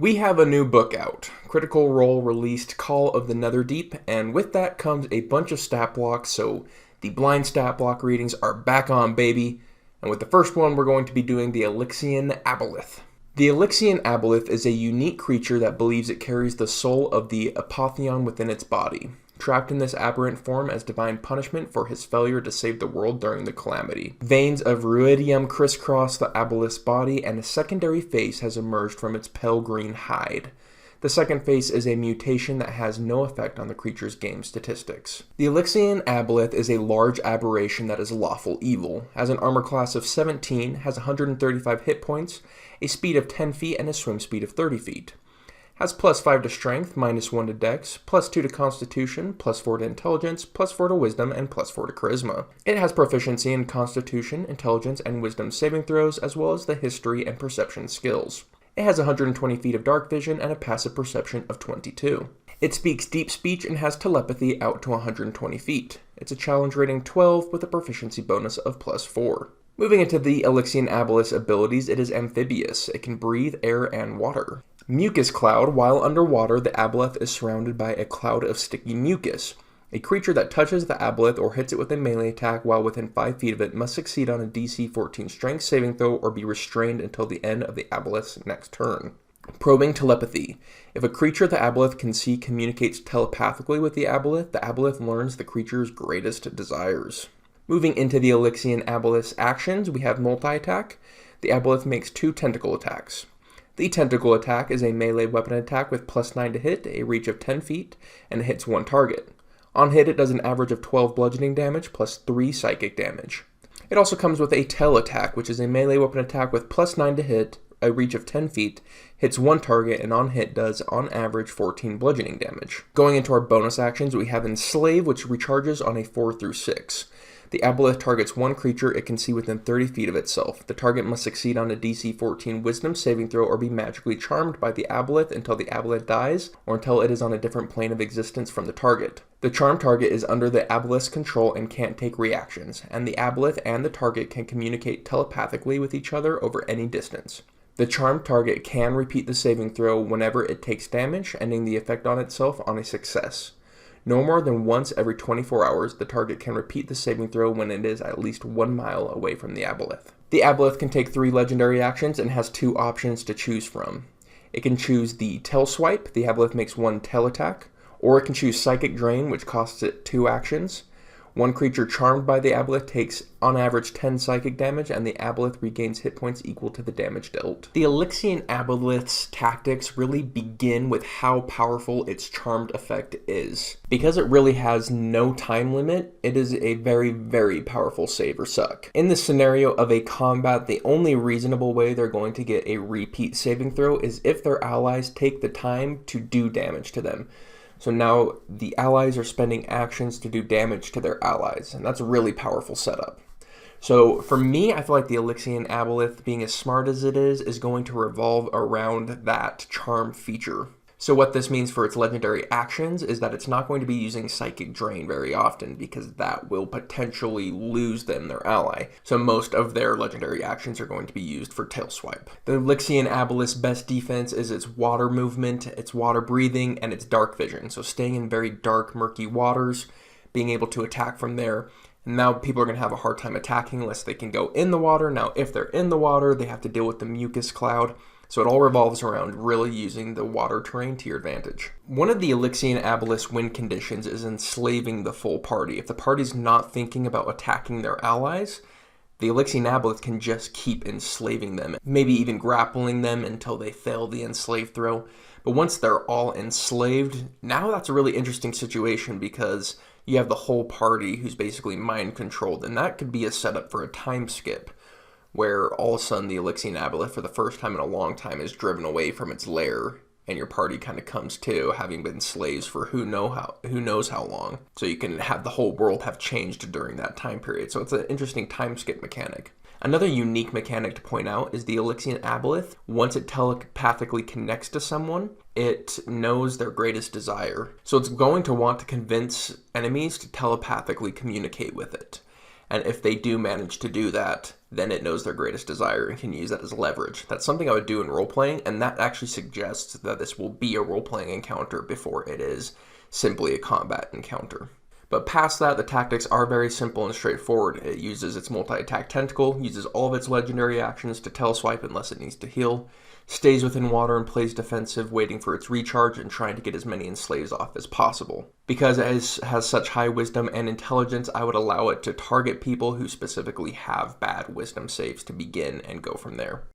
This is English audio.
We have a new book out. Critical Role released Call of the Netherdeep, and with that comes a bunch of stat blocks, so the blind stat block readings are back on, baby. And with the first one, we're going to be doing the Alyxian Aboleth. The Alyxian Aboleth is a unique creature that believes it carries the soul of the Apotheon within its body, trapped in this aberrant form as divine punishment for his failure to save the world during the calamity. Veins of ruidium crisscross the Aboleth's body, and a secondary face has emerged from its pale green hide. The second face is a mutation that has no effect on the creature's game statistics. The Alyxian Aboleth is a large aberration that is lawful evil, has an armor class of 17, has 135 hit points, a speed of 10 feet, and a swim speed of 30 feet. Has plus 5 to strength, minus 1 to dex, plus 2 to constitution, plus 4 to intelligence, plus 4 to wisdom, and plus 4 to charisma. It has proficiency in constitution, intelligence, and wisdom saving throws, as well as the history and perception skills. It has 120 feet of dark vision and a passive perception of 22. It speaks deep speech and has telepathy out to 120 feet. It's a challenge rating 12 with a proficiency bonus of plus 4. Moving into the Alyxian Aboleth's abilities, it is amphibious. It can breathe air and water. Mucus Cloud. While underwater, the Aboleth is surrounded by a cloud of sticky mucus. A creature that touches the Aboleth or hits it with a melee attack while within 5 feet of it must succeed on a DC 14 strength saving throw or be restrained until the end of the Aboleth's next turn. Probing Telepathy. If a creature the Aboleth can see communicates telepathically with the Aboleth learns the creature's greatest desires. Moving into the Alyxian Aboleth's actions, we have multi-attack. The Aboleth makes 2 tentacle attacks. The tentacle attack is a melee weapon attack with plus 9 to hit, a reach of 10 feet, and hits one target. On hit, it does an average of 12 bludgeoning damage plus 3 psychic damage. It also comes with a tail attack, which is a melee weapon attack with plus 9 to hit, a reach of 10 feet, hits one target, and on hit does, on average, 14 bludgeoning damage. Going into our bonus actions, we have Enslave, which recharges on a 4 through 6. The Aboleth targets one creature it can see within 30 feet of itself. The target must succeed on a DC 14 Wisdom saving throw or be magically charmed by the Aboleth until the Aboleth dies, or until it is on a different plane of existence from the target. The charmed target is under the Aboleth's control and can't take reactions, and the Aboleth and the target can communicate telepathically with each other over any distance. The charmed target can repeat the saving throw whenever it takes damage, ending the effect on itself on a success. No more than once every 24 hours, the target can repeat the saving throw when it is at least 1 mile away from the Aboleth. The Aboleth can take 3 legendary actions and has 2 options to choose from. It can choose the Tail Swipe, the Aboleth makes 1 tail attack, or it can choose Psychic Drain, which costs it 2 actions. One creature charmed by the Aboleth takes, on average, 10 psychic damage, and the Aboleth regains hit points equal to the damage dealt. The Alyxian Aboleth's tactics really begin with how powerful its charmed effect is. Because it really has no time limit, it is a very, very powerful save or suck. In the scenario of a combat, the only reasonable way they're going to get a repeat saving throw is if their allies take the time to do damage to them. So now the allies are spending actions to do damage to their allies, and that's a really powerful setup. So for me, I feel like the Alyxian Aboleth, being as smart as it is going to revolve around that charm feature. So what this means for its legendary actions is that it's not going to be using Psychic Drain very often because that will potentially lose them their ally. So most of their legendary actions are going to be used for Tail Swipe. The Alyxian Aboleth's best defense is its water movement, its water breathing, and its dark vision. So staying in very dark, murky waters, being able to attack from there. And now people are going to have a hard time attacking unless they can go in the water. Now if they're in the water, they have to deal with the mucus cloud. So it all revolves around really using the water terrain to your advantage. One of the Alyxian Aboleth's win conditions is enslaving the full party. If the party's not thinking about attacking their allies, the Alyxian Aboleth can just keep enslaving them, maybe even grappling them until they fail the enslave throw. But once they're all enslaved, now that's a really interesting situation because you have the whole party who's basically mind controlled, and that could be a setup for a time skip, where all of a sudden the Alyxian Aboleth for the first time in a long time is driven away from its lair, and your party kind of comes to, having been slaves for who knows how long. So you can have the whole world have changed during that time period. So it's an interesting time skip mechanic. Another unique mechanic to point out is the Alyxian Aboleth. Once it telepathically connects to someone, it knows their greatest desire. So it's going to want to convince enemies to telepathically communicate with it. And if they do manage to do that, then it knows their greatest desire and can use that as leverage. That's something I would do in role-playing, and that actually suggests that this will be a role-playing encounter before it is simply a combat encounter. But past that, the tactics are very simple and straightforward. It uses its multi-attack tentacle, uses all of its legendary actions to Tailswipe unless it needs to heal, stays within water and plays defensive, waiting for its recharge and trying to get as many enslaves off as possible. Because it has such high wisdom and intelligence, I would allow it to target people who specifically have bad wisdom saves to begin and go from there.